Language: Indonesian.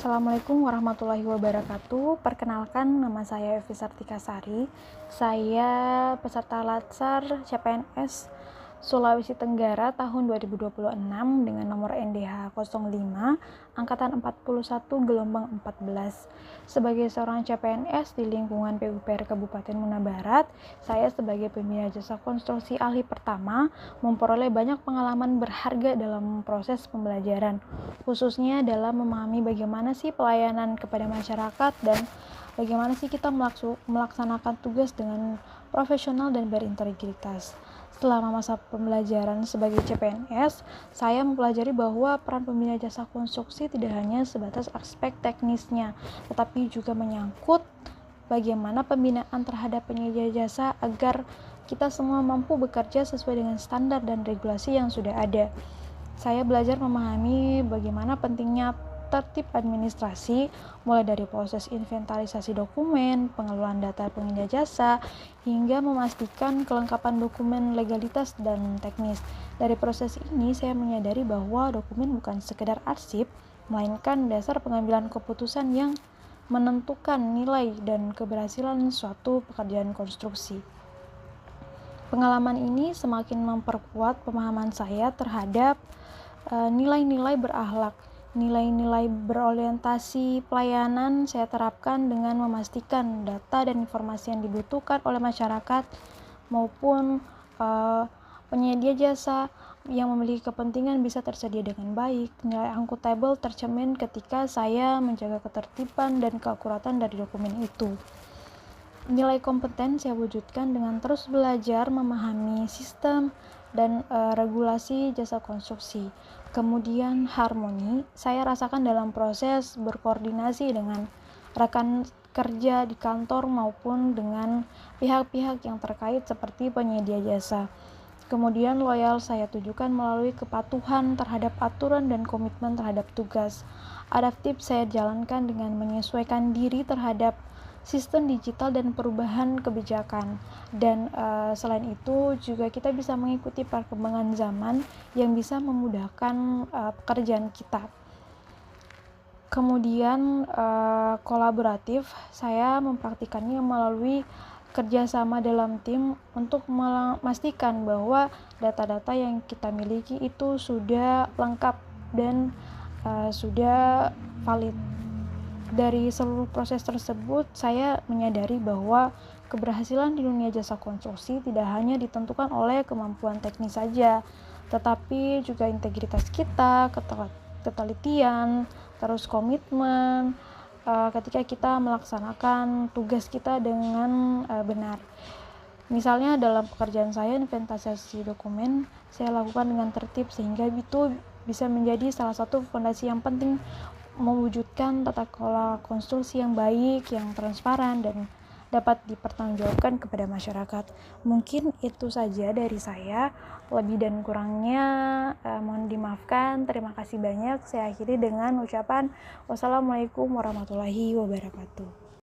Assalamualaikum warahmatullahi wabarakatuh. Perkenalkan, nama saya Evi Sartika Sari. Saya peserta Latsar CPNS Sulawesi Tenggara tahun 2026 dengan nomor NDH 05 angkatan 41 gelombang 14. Sebagai seorang CPNS di lingkungan PUPR Kabupaten Muna Barat, saya sebagai pembina jasa konstruksi ahli pertama memperoleh banyak pengalaman berharga dalam proses pembelajaran, khususnya dalam memahami bagaimana sih pelayanan kepada masyarakat dan bagaimana sih kita melaksanakan tugas dengan profesional dan berintegritas. Selama masa pembelajaran sebagai CPNS, saya mempelajari bahwa peran pembina jasa konstruksi tidak hanya sebatas aspek teknisnya, tetapi juga menyangkut bagaimana pembinaan terhadap penyedia jasa agar kita semua mampu bekerja sesuai dengan standar dan regulasi yang sudah ada. Saya belajar memahami bagaimana pentingnya tertib administrasi, mulai dari proses inventarisasi dokumen, pengelolaan data penyedia jasa, hingga memastikan kelengkapan dokumen legalitas dan teknis. Dari proses ini, saya menyadari bahwa dokumen bukan sekedar arsip, melainkan dasar pengambilan keputusan yang menentukan nilai dan keberhasilan suatu pekerjaan konstruksi. Pengalaman ini semakin memperkuat pemahaman saya terhadap nilai-nilai berakhlak. Nilai-nilai berorientasi pelayanan saya terapkan dengan memastikan data dan informasi yang dibutuhkan oleh masyarakat maupun penyedia jasa yang memiliki kepentingan bisa tersedia dengan baik. Nilai akuntabel tercermin ketika saya menjaga ketertiban dan keakuratan dari dokumen itu. Nilai kompeten saya wujudkan dengan terus belajar memahami sistem dan regulasi jasa konstruksi. Kemudian harmoni saya rasakan dalam proses berkoordinasi dengan rekan kerja di kantor maupun dengan pihak-pihak yang terkait seperti penyedia jasa. Kemudian loyal saya tunjukkan melalui kepatuhan terhadap aturan dan komitmen terhadap tugas. Adaptif saya jalankan dengan menyesuaikan diri terhadap sistem digital dan perubahan kebijakan. Dan selain itu juga kita bisa mengikuti perkembangan zaman yang bisa memudahkan pekerjaan kita. Kemudian kolaboratif saya mempraktikannya melalui kerjasama dalam tim untuk memastikan bahwa data-data yang kita miliki itu sudah lengkap dan sudah valid. Dari seluruh proses tersebut, saya menyadari bahwa keberhasilan di dunia jasa konstruksi tidak hanya ditentukan oleh kemampuan teknis saja, tetapi juga integritas kita, ketelitian, terus komitmen ketika kita melaksanakan tugas kita dengan benar. Misalnya dalam pekerjaan saya, inventarisasi dokumen saya lakukan dengan tertib sehingga itu bisa menjadi salah satu fondasi yang penting mewujudkan tata kelola konstruksi yang baik, yang transparan, dan dapat dipertanggungjawabkan kepada masyarakat. Mungkin itu saja dari saya. Lebih dan kurangnya mohon dimaafkan. Terima kasih banyak. Saya akhiri dengan ucapan wassalamualaikum warahmatullahi wabarakatuh.